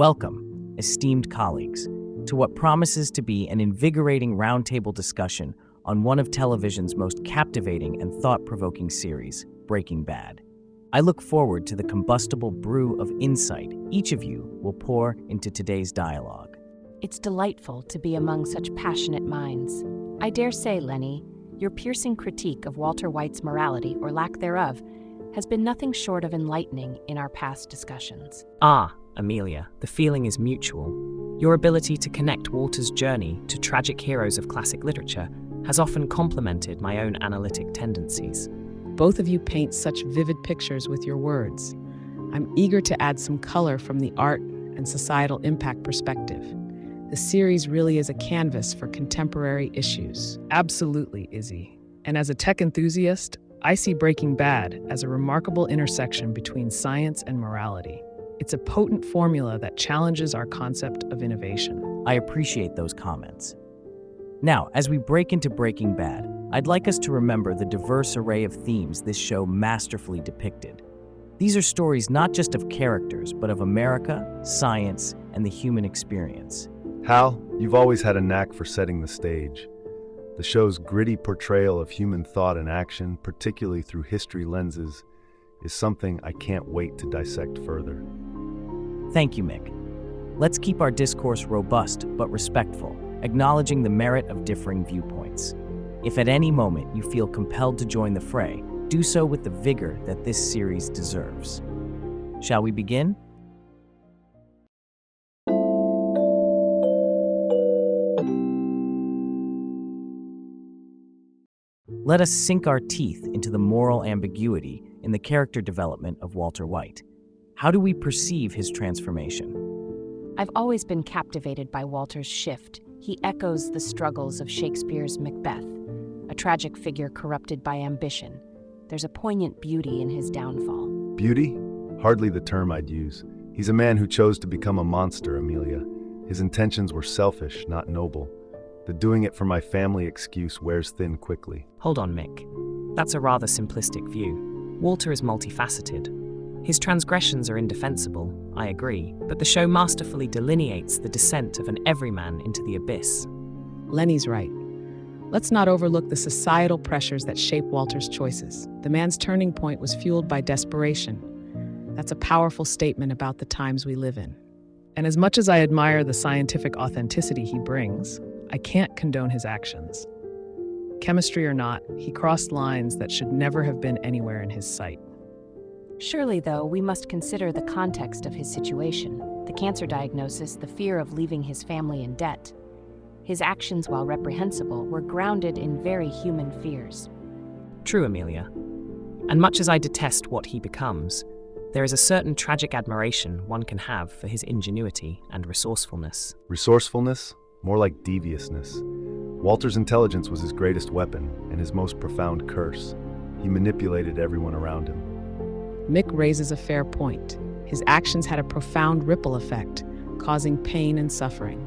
Welcome, esteemed colleagues, to what promises to be an invigorating roundtable discussion on one of television's most captivating and thought-provoking series, Breaking Bad. I look forward to the combustible brew of insight each of you will pour into today's dialogue. It's delightful to be among such passionate minds. I dare say, Lenny, your piercing critique of Walter White's morality, or lack thereof, has been nothing short of enlightening in our past discussions. Amelia, the feeling is mutual. Your ability to connect Walter's journey to tragic heroes of classic literature has often complemented my own analytic tendencies. Both of you paint such vivid pictures with your words. I'm eager to add some color from the art and societal impact perspective. The series really is a canvas for contemporary issues. Absolutely, Izzy. And as a tech enthusiast, I see Breaking Bad as a remarkable intersection between science and morality. It's a potent formula that challenges our concept of innovation. I appreciate those comments. Now, as we break into Breaking Bad, I'd like us to remember the diverse array of themes this show masterfully depicted. These are stories not just of characters, but of America, science, and the human experience. Hal, you've always had a knack for setting the stage. The show's gritty portrayal of human thought and action, particularly through history lenses, is something I can't wait to dissect further. Thank you, Mick. Let's keep our discourse robust but respectful, acknowledging the merit of differing viewpoints. If at any moment you feel compelled to join the fray, do so with the vigor that this series deserves. Shall we begin? Let us sink our teeth into the moral ambiguity in the character development of Walter White. How do we perceive his transformation? I've always been captivated by Walter's shift. He echoes the struggles of Shakespeare's Macbeth, a tragic figure corrupted by ambition. There's a poignant beauty in his downfall. Beauty? Hardly the term I'd use. He's a man who chose to become a monster, Amelia. His intentions were selfish, not noble. The doing it for my family excuse wears thin quickly. Hold on, Mick. That's a rather simplistic view. Walter is multifaceted. His transgressions are indefensible, I agree, but the show masterfully delineates the descent of an everyman into the abyss. Lenny's right. Let's not overlook the societal pressures that shape Walter's choices. The man's turning point was fueled by desperation. That's a powerful statement about the times we live in. And as much as I admire the scientific authenticity he brings, I can't condone his actions. Chemistry or not, he crossed lines that should never have been anywhere in his sight. Surely, though, we must consider the context of his situation, the cancer diagnosis, the fear of leaving his family in debt. His actions, while reprehensible, were grounded in very human fears. True, Amelia. And much as I detest what he becomes, there is a certain tragic admiration one can have for his ingenuity and resourcefulness. Resourcefulness? More like deviousness. Walter's intelligence was his greatest weapon and his most profound curse. He manipulated everyone around him. Mick raises a fair point. His actions had a profound ripple effect, causing pain and suffering.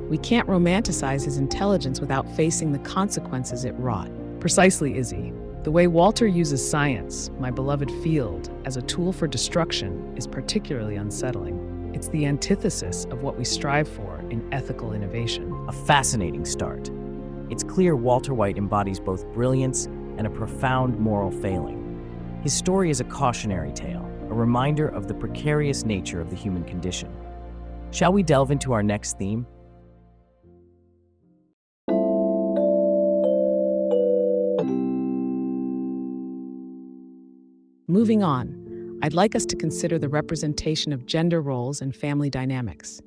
We can't romanticize his intelligence without facing the consequences it wrought. Precisely, Izzy. The way Walter uses science, my beloved field, as a tool for destruction is particularly unsettling. It's the antithesis of what we strive for in ethical innovation. A fascinating start. It's clear Walter White embodies both brilliance and a profound moral failing. His story is a cautionary tale, a reminder of the precarious nature of the human condition. Shall we delve into our next theme? Moving on, I'd like us to consider the representation of gender roles and family dynamics.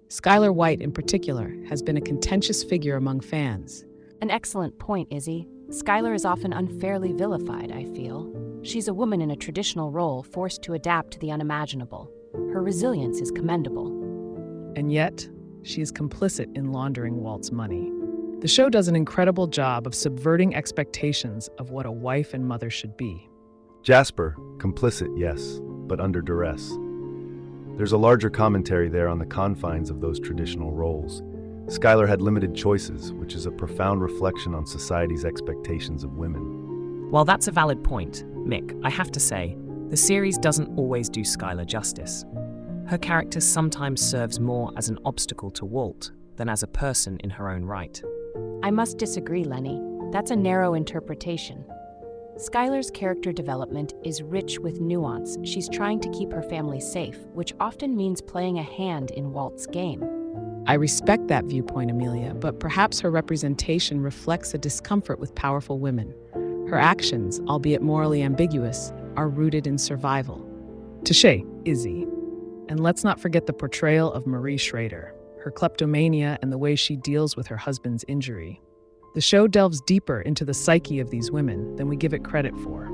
Skylar White, in particular, has been a contentious figure among fans. An excellent point, Izzy. Skylar is often unfairly vilified, I feel. She's a woman in a traditional role forced to adapt to the unimaginable. Her resilience is commendable. And yet, she is complicit in laundering Walt's money. The show does an incredible job of subverting expectations of what a wife and mother should be. Jasper, complicit, yes, but under duress. There's a larger commentary there on the confines of those traditional roles. Skylar had limited choices, which is a profound reflection on society's expectations of women. While that's a valid point, Mick, I have to say, the series doesn't always do Skylar justice. Her character sometimes serves more as an obstacle to Walt than as a person in her own right. I must disagree, Lenny. That's a narrow interpretation. Skylar's character development is rich with nuance. She's trying to keep her family safe, which often means playing a hand in Walt's game. I respect that viewpoint, Amelia, but perhaps her representation reflects a discomfort with powerful women. Her actions, albeit morally ambiguous, are rooted in survival. Touché, Izzy. And let's not forget the portrayal of Marie Schrader, her kleptomania and the way she deals with her husband's injury. The show delves deeper into the psyche of these women than we give it credit for.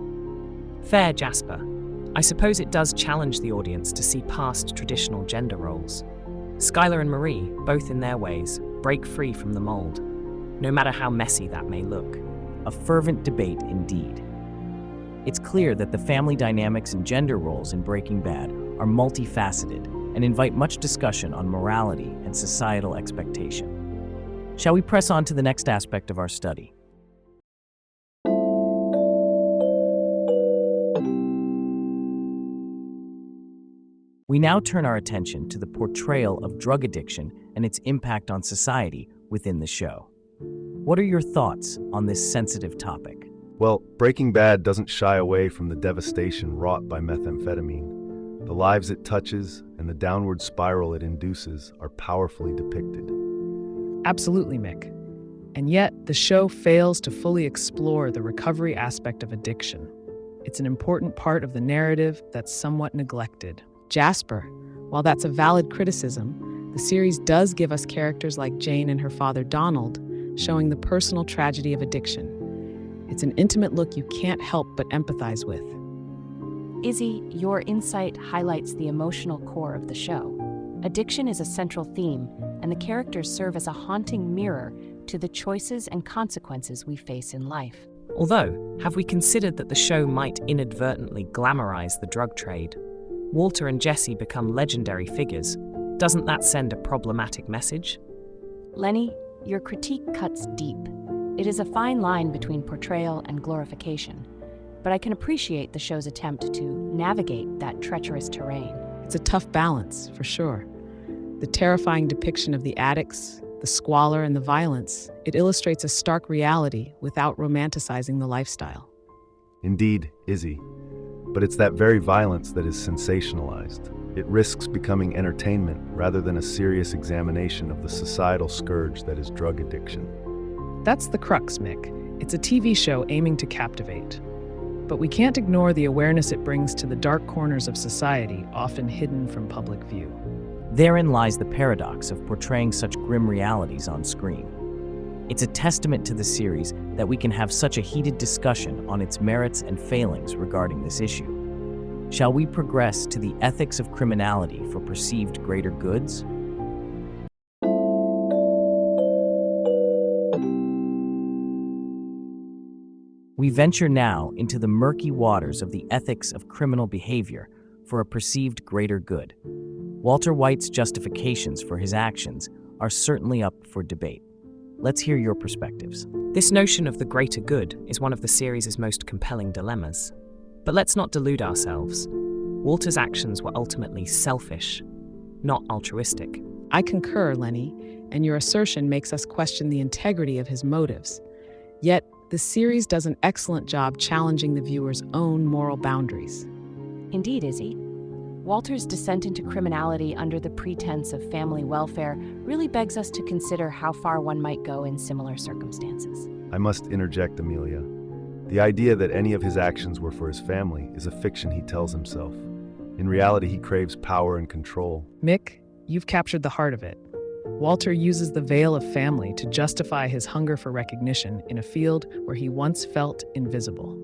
Fair, Jasper. I suppose it does challenge the audience to see past traditional gender roles. Skylar and Marie, both in their ways, break free from the mold, no matter how messy that may look. A fervent debate indeed. It's clear that the family dynamics and gender roles in Breaking Bad are multifaceted and invite much discussion on morality and societal expectation. Shall we press on to the next aspect of our study? We now turn our attention to the portrayal of drug addiction and its impact on society within the show. What are your thoughts on this sensitive topic? Well, Breaking Bad doesn't shy away from the devastation wrought by methamphetamine. The lives it touches and the downward spiral it induces are powerfully depicted. Absolutely, Mick. And yet, the show fails to fully explore the recovery aspect of addiction. It's an important part of the narrative that's somewhat neglected. Jasper, while that's a valid criticism, the series does give us characters like Jane and her father Donald, showing the personal tragedy of addiction. It's an intimate look you can't help but empathize with. Izzy, your insight highlights the emotional core of the show. Addiction is a central theme, and the characters serve as a haunting mirror to the choices and consequences we face in life. Although, have we considered that the show might inadvertently glamorize the drug trade? Walter and Jesse become legendary figures. Doesn't that send a problematic message? Lenny, your critique cuts deep. It is a fine line between portrayal and glorification, but I can appreciate the show's attempt to navigate that treacherous terrain. It's a tough balance, for sure. The terrifying depiction of the addicts, the squalor, and the violence, it illustrates a stark reality without romanticizing the lifestyle. Indeed, Izzy. But it's that very violence that is sensationalized. It risks becoming entertainment rather than a serious examination of the societal scourge that is drug addiction. That's the crux, Mick. It's a TV show aiming to captivate. But we can't ignore the awareness it brings to the dark corners of society, often hidden from public view. Therein lies the paradox of portraying such grim realities on screen. It's a testament to the series that we can have such a heated discussion on its merits and failings regarding this issue. Shall we progress to the ethics of criminality for perceived greater goods? We venture now into the murky waters of the ethics of criminal behavior for a perceived greater good. Walter White's justifications for his actions are certainly up for debate. Let's hear your perspectives. This notion of the greater good is one of the series' most compelling dilemmas. But let's not delude ourselves. Walter's actions were ultimately selfish, not altruistic. I concur, Lenny, and your assertion makes us question the integrity of his motives. Yet, the series does an excellent job challenging the viewer's own moral boundaries. Indeed, Izzy. Walter's descent into criminality under the pretense of family welfare really begs us to consider how far one might go in similar circumstances. I must interject, Amelia. The idea that any of his actions were for his family is a fiction he tells himself. In reality, he craves power and control. Mick, you've captured the heart of it. Walter uses the veil of family to justify his hunger for recognition in a field where he once felt invisible.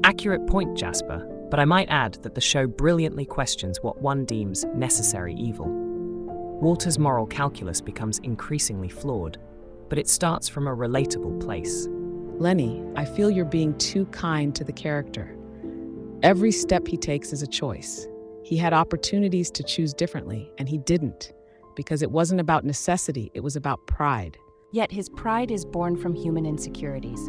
Accurate point, Jasper, but I might add that the show brilliantly questions what one deems necessary evil. Walter's moral calculus becomes increasingly flawed, but it starts from a relatable place. Lenny, I feel you're being too kind to the character. Every step he takes is a choice. He had opportunities to choose differently, and he didn't, because it wasn't about necessity, it was about pride. Yet his pride is born from human insecurities.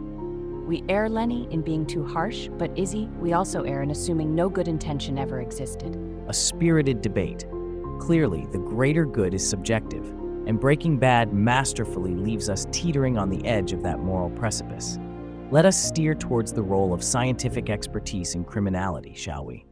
We err, Lenny, in being too harsh, but Izzy, we also err in assuming no good intention ever existed. A spirited debate. Clearly, the greater good is subjective, and Breaking Bad masterfully leaves us teetering on the edge of that moral precipice. Let us steer towards the role of scientific expertise in criminality, shall we?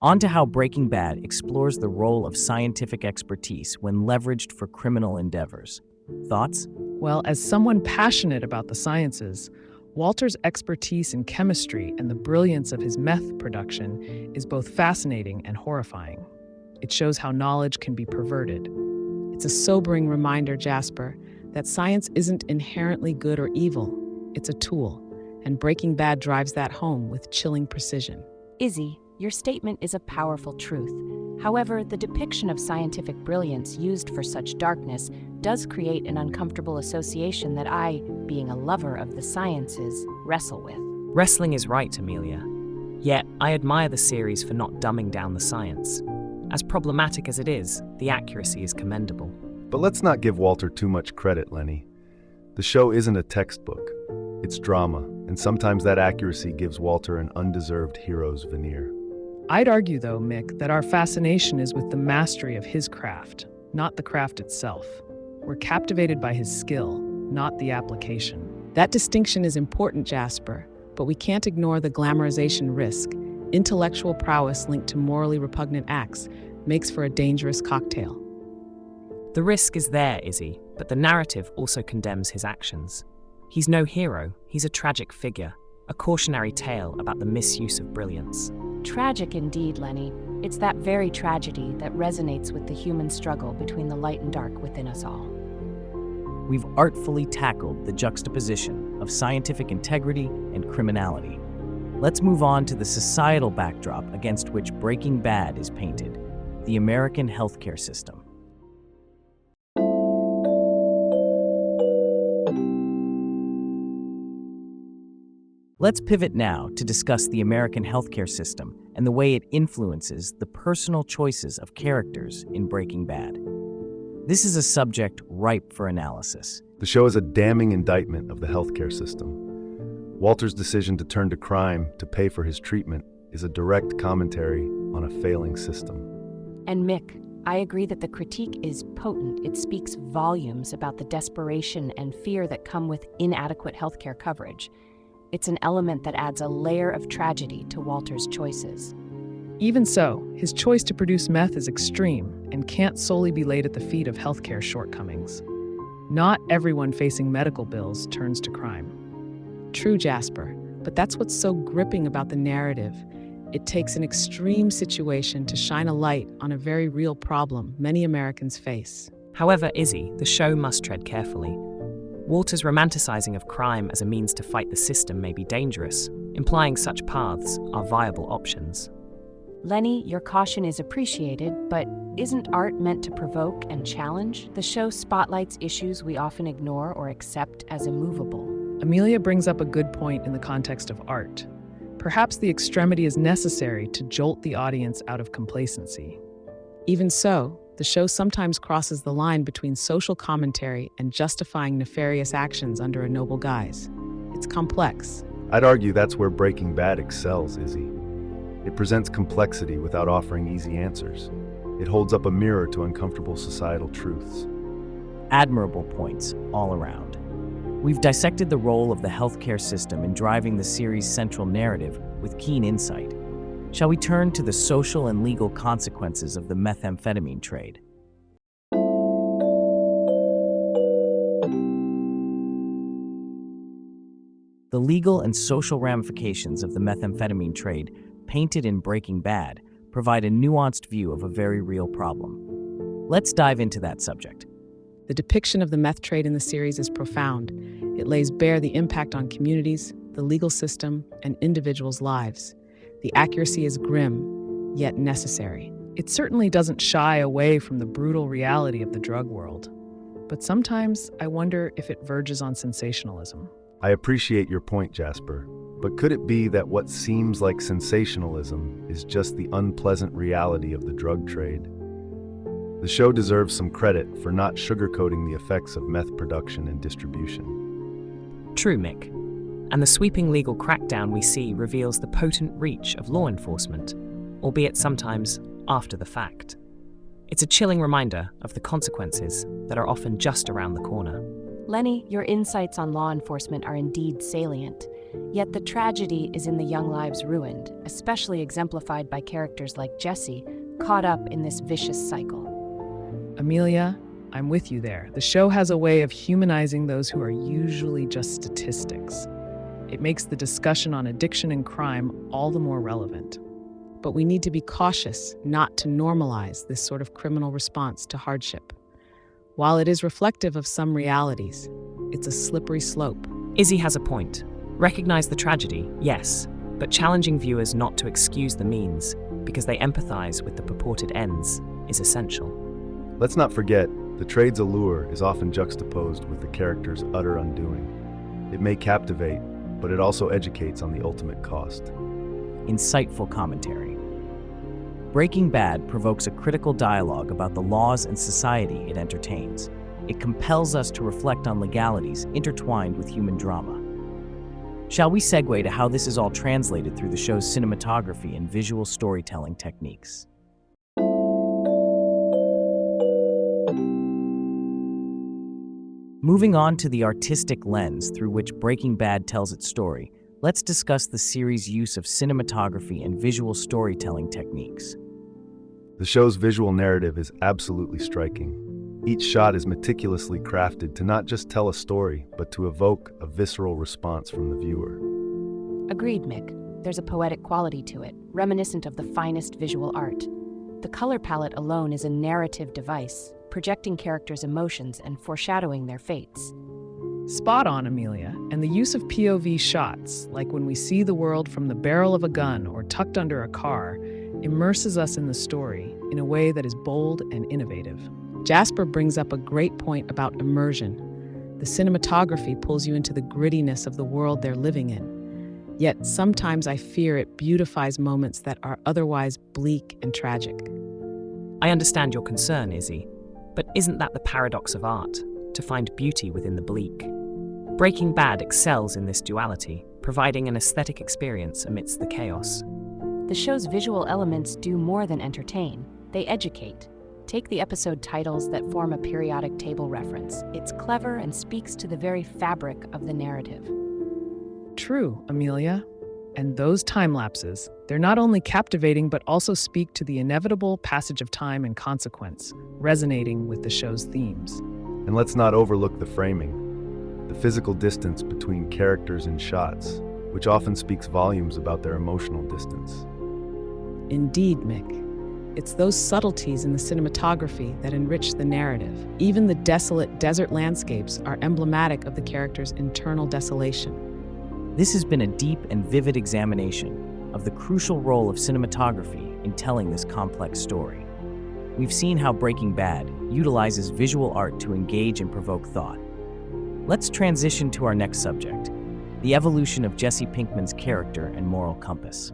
On to how Breaking Bad explores the role of scientific expertise when leveraged for criminal endeavors. Thoughts? Well, as someone passionate about the sciences, Walter's expertise in chemistry and the brilliance of his meth production is both fascinating and horrifying. It shows how knowledge can be perverted. It's a sobering reminder, Jasper, that science isn't inherently good or evil. It's a tool, and Breaking Bad drives that home with chilling precision. Izzy, your statement is a powerful truth. However, the depiction of scientific brilliance used for such darkness does create an uncomfortable association that I, being a lover of the sciences, wrestle with. Wrestling is right, Amelia. Yet, I admire the series for not dumbing down the science. As problematic as it is, the accuracy is commendable. But let's not give Walter too much credit, Lenny. The show isn't a textbook. It's drama, and sometimes that accuracy gives Walter an undeserved hero's veneer. I'd argue, though, Mick, that our fascination is with the mastery of his craft, not the craft itself. We're captivated by his skill, not the application. That distinction is important, Jasper, but we can't ignore the glamorization risk. Intellectual prowess linked to morally repugnant acts makes for a dangerous cocktail. The risk is there, Izzy, but the narrative also condemns his actions. He's no hero, he's a tragic figure, a cautionary tale about the misuse of brilliance. Tragic indeed, Lenny. It's that very tragedy that resonates with the human struggle between the light and dark within us all. We've artfully tackled the juxtaposition of scientific integrity and criminality. Let's move on to the societal backdrop against which Breaking Bad is painted, the American healthcare system. Let's pivot now to discuss the American healthcare system and the way it influences the personal choices of characters in Breaking Bad. This is a subject ripe for analysis. The show is a damning indictment of the healthcare system. Walter's decision to turn to crime to pay for his treatment is a direct commentary on a failing system. And Mick, I agree that the critique is potent. It speaks volumes about the desperation and fear that come with inadequate healthcare coverage. It's an element that adds a layer of tragedy to Walter's choices. Even so, his choice to produce meth is extreme and can't solely be laid at the feet of healthcare shortcomings. Not everyone facing medical bills turns to crime. True, Jasper, but that's what's so gripping about the narrative. It takes an extreme situation to shine a light on a very real problem many Americans face. However, Izzy, the show must tread carefully. Walter's romanticizing of crime as a means to fight the system may be dangerous, implying such paths are viable options. Lenny, your caution is appreciated, but isn't art meant to provoke and challenge? The show spotlights issues we often ignore or accept as immovable. Amelia brings up a good point in the context of art. Perhaps the extremity is necessary to jolt the audience out of complacency. Even so, the show sometimes crosses the line between social commentary and justifying nefarious actions under a noble guise. It's complex. I'd argue that's where Breaking Bad excels, Izzy. It presents complexity without offering easy answers. It holds up a mirror to uncomfortable societal truths. Admirable points all around. We've dissected the role of the healthcare system in driving the series' central narrative with keen insight. Shall we turn to the social and legal consequences of the methamphetamine trade? The legal and social ramifications of the methamphetamine trade, painted in Breaking Bad, provide a nuanced view of a very real problem. Let's dive into that subject. The depiction of the meth trade in the series is profound. It lays bare the impact on communities, the legal system, and individuals' lives. The accuracy is grim, yet necessary. It certainly doesn't shy away from the brutal reality of the drug world. But sometimes I wonder if it verges on sensationalism. I appreciate your point, Jasper, but could it be that what seems like sensationalism is just the unpleasant reality of the drug trade? The show deserves some credit for not sugarcoating the effects of meth production and distribution. True, Mick. And the sweeping legal crackdown we see reveals the potent reach of law enforcement, albeit sometimes after the fact. It's a chilling reminder of the consequences that are often just around the corner. Lenny, your insights on law enforcement are indeed salient, yet the tragedy is in the young lives ruined, especially exemplified by characters like Jesse, caught up in this vicious cycle. Amelia, I'm with you there. The show has a way of humanizing those who are usually just statistics. It makes the discussion on addiction and crime all the more relevant. But we need to be cautious not to normalize this sort of criminal response to hardship. While it is reflective of some realities, it's a slippery slope. Izzy has a point. Recognize the tragedy, yes, but challenging viewers not to excuse the means, because they empathize with the purported ends, is essential. Let's not forget, the trade's allure is often juxtaposed with the character's utter undoing. It may captivate, but it also educates on the ultimate cost. Insightful commentary. Breaking Bad provokes a critical dialogue about the laws and society it entertains. It compels us to reflect on legalities intertwined with human drama. Shall we segue to how this is all translated through the show's cinematography and visual storytelling techniques? Moving on to the artistic lens through which Breaking Bad tells its story, let's discuss the series' use of cinematography and visual storytelling techniques. The show's visual narrative is absolutely striking. Each shot is meticulously crafted to not just tell a story, but to evoke a visceral response from the viewer. Agreed, Mick. There's a poetic quality to it, reminiscent of the finest visual art. The color palette alone is a narrative device, projecting characters' emotions and foreshadowing their fates. Spot on, Amelia. And the use of POV shots, like when we see the world from the barrel of a gun or tucked under a car, immerses us in the story in a way that is bold and innovative. Jasper brings up a great point about immersion. The cinematography pulls you into the grittiness of the world they're living in. Yet sometimes I fear it beautifies moments that are otherwise bleak and tragic. I understand your concern, Izzy, but isn't that the paradox of art, to find beauty within the bleak? Breaking Bad excels in this duality, providing an aesthetic experience amidst the chaos. The show's visual elements do more than entertain, they educate. Take the episode titles that form a periodic table reference. It's clever and speaks to the very fabric of the narrative. True, Amelia. And those time lapses, they're not only captivating but also speak to the inevitable passage of time and consequence, resonating with the show's themes. And let's not overlook the framing, the physical distance between characters and shots, which often speaks volumes about their emotional distance. Indeed, Mick. It's those subtleties in the cinematography that enrich the narrative. Even the desolate desert landscapes are emblematic of the character's internal desolation. This has been a deep and vivid examination of the crucial role of cinematography in telling this complex story. We've seen how Breaking Bad utilizes visual art to engage and provoke thought. Let's transition to our next subject, the evolution of Jesse Pinkman's character and moral compass.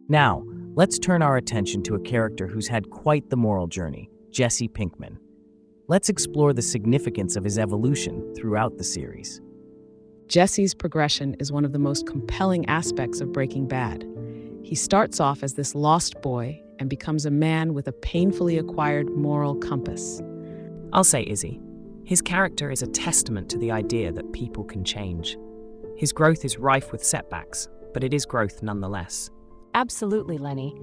Now, let's turn our attention to a character who's had quite the moral journey, Jesse Pinkman. Let's explore the significance of his evolution throughout the series. Jesse's progression is one of the most compelling aspects of Breaking Bad. He starts off as this lost boy and becomes a man with a painfully acquired moral compass. I'll say, Izzy, his character is a testament to the idea that people can change. His growth is rife with setbacks, but it is growth nonetheless. Absolutely, Lenny.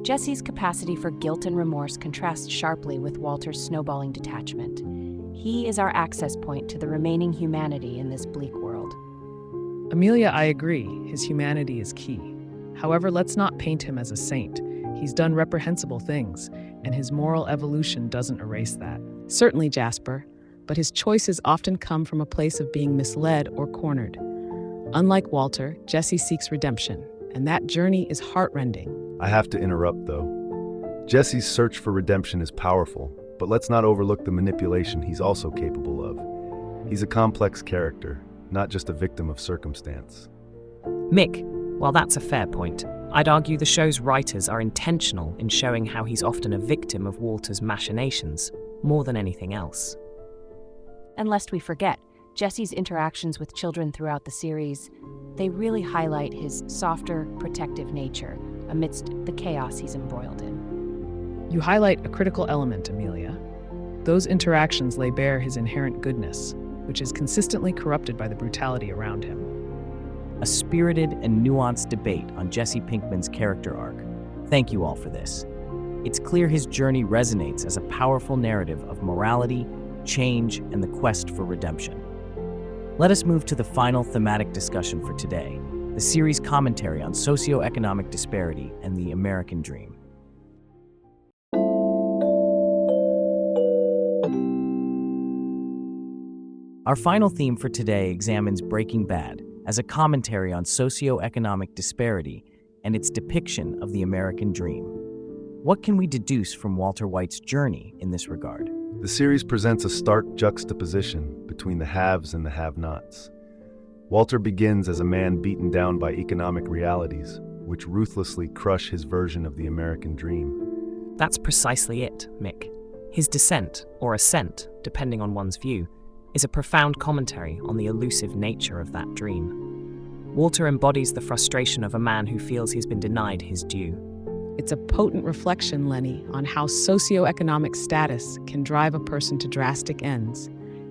Jesse's capacity for guilt and remorse contrasts sharply with Walter's snowballing detachment. He is our access point to the remaining humanity in this bleak world. Amelia, I agree. His humanity is key. However, let's not paint him as a saint. He's done reprehensible things, and his moral evolution doesn't erase that. Certainly, Jasper, but his choices often come from a place of being misled or cornered. Unlike Walter, Jesse seeks redemption, and that journey is heartrending. I have to interrupt, though. Jesse's search for redemption is powerful, but let's not overlook the manipulation he's also capable of. He's a complex character, not just a victim of circumstance. Mick, while that's a fair point, I'd argue the show's writers are intentional in showing how he's often a victim of Walter's machinations, more than anything else. And lest we forget, Jesse's interactions with children throughout the series, they really highlight his softer, protective nature amidst the chaos he's embroiled in. You highlight a critical element, Amelia. Those interactions lay bare his inherent goodness, which is consistently corrupted by the brutality around him. A spirited and nuanced debate on Jesse Pinkman's character arc. Thank you all for this. It's clear his journey resonates as a powerful narrative of morality, change, and the quest for redemption. Let us move to the final thematic discussion for today, the series commentary on socioeconomic disparity and the American dream. Our final theme for today examines Breaking Bad as a commentary on socioeconomic disparity and its depiction of the American dream. What can we deduce from Walter White's journey in this regard? The series presents a stark juxtaposition between the haves and the have-nots. Walter begins as a man beaten down by economic realities, which ruthlessly crush his version of the American dream. That's precisely it, Mick. His descent, or ascent, depending on one's view, is a profound commentary on the elusive nature of that dream. Walter embodies the frustration of a man who feels he's been denied his due. It's a potent reflection, Lenny, on how socioeconomic status can drive a person to drastic ends.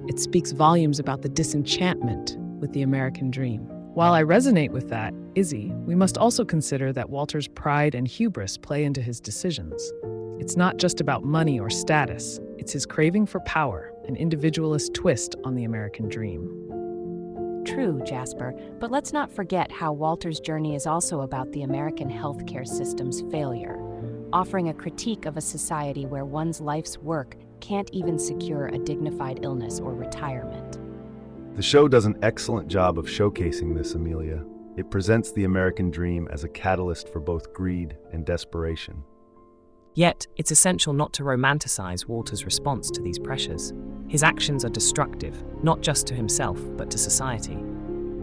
It speaks volumes about the disenchantment with the American dream. While I resonate with that, Izzy, we must also consider that Walter's pride and hubris play into his decisions. It's not just about money or status, it's his craving for power, an individualist twist on the American dream. True, Jasper, but let's not forget how Walter's journey is also about the American healthcare system's failure, offering a critique of a society where one's life's work can't even secure a dignified illness or retirement. The show does an excellent job of showcasing this, Amelia. It presents the American dream as a catalyst for both greed and desperation. Yet, it's essential not to romanticize Walter's response to these pressures. His actions are destructive, not just to himself, but to society.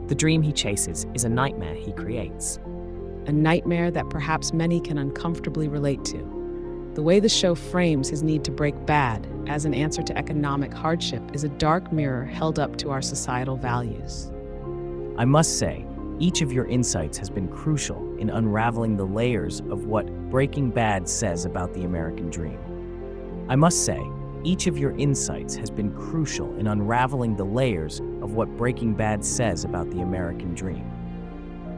The dream he chases is a nightmare he creates. A nightmare that perhaps many can uncomfortably relate to. The way the show frames his need to break bad as an answer to economic hardship is a dark mirror held up to our societal values. I must say, each of your insights has been crucial in unraveling the layers of what Breaking Bad says about the American dream. I must say, each of your insights has been crucial in unraveling the layers of what Breaking Bad says about the American dream.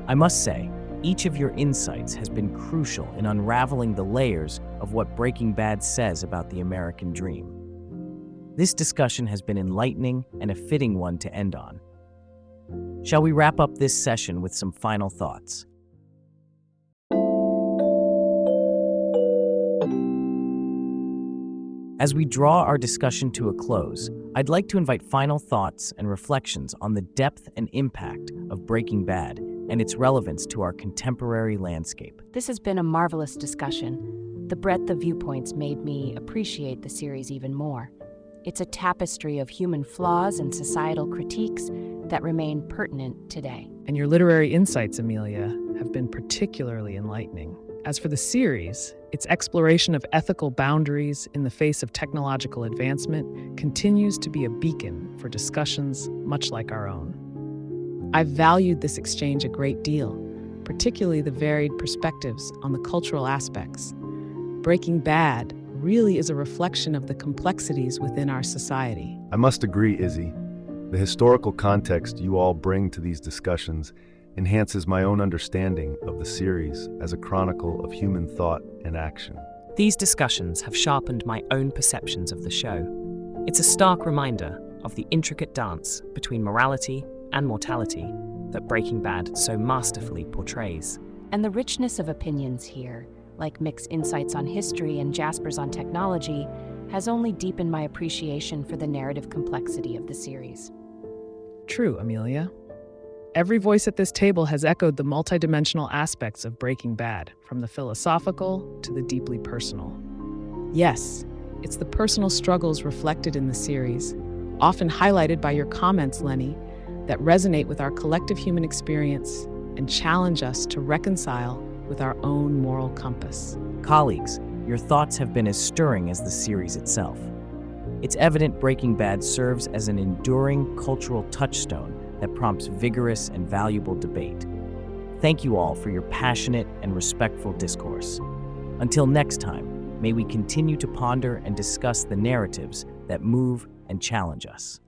I must say, each of your insights has been crucial in unraveling the layers of what Breaking Bad says about the American dream. This discussion has been enlightening and a fitting one to end on. Shall we wrap up this session with some final thoughts? As we draw our discussion to a close, I'd like to invite final thoughts and reflections on the depth and impact of Breaking Bad and its relevance to our contemporary landscape. This has been a marvelous discussion. The breadth of viewpoints made me appreciate the series even more. It's a tapestry of human flaws and societal critiques that remain pertinent today. And your literary insights, Amelia, have been particularly enlightening. As for the series, its exploration of ethical boundaries in the face of technological advancement continues to be a beacon for discussions much like our own. I've valued this exchange a great deal, particularly the varied perspectives on the cultural aspects. Breaking Bad really is a reflection of the complexities within our society. I must agree, Izzy. The historical context you all bring to these discussions enhances my own understanding of the series as a chronicle of human thought and action. These discussions have sharpened my own perceptions of the show. It's a stark reminder of the intricate dance between morality and mortality that Breaking Bad so masterfully portrays. And the richness of opinions here, like Mick's insights on history and Jasper's on technology, has only deepened my appreciation for the narrative complexity of the series. True, Amelia. Every voice at this table has echoed the multidimensional aspects of Breaking Bad, from the philosophical to the deeply personal. Yes, it's the personal struggles reflected in the series, often highlighted by your comments, Lenny, that resonate with our collective human experience and challenge us to reconcile with our own moral compass. Colleagues, your thoughts have been as stirring as the series itself. It's evident Breaking Bad serves as an enduring cultural touchstone that prompts vigorous and valuable debate. Thank you all for your passionate and respectful discourse. Until next time, may we continue to ponder and discuss the narratives that move and challenge us.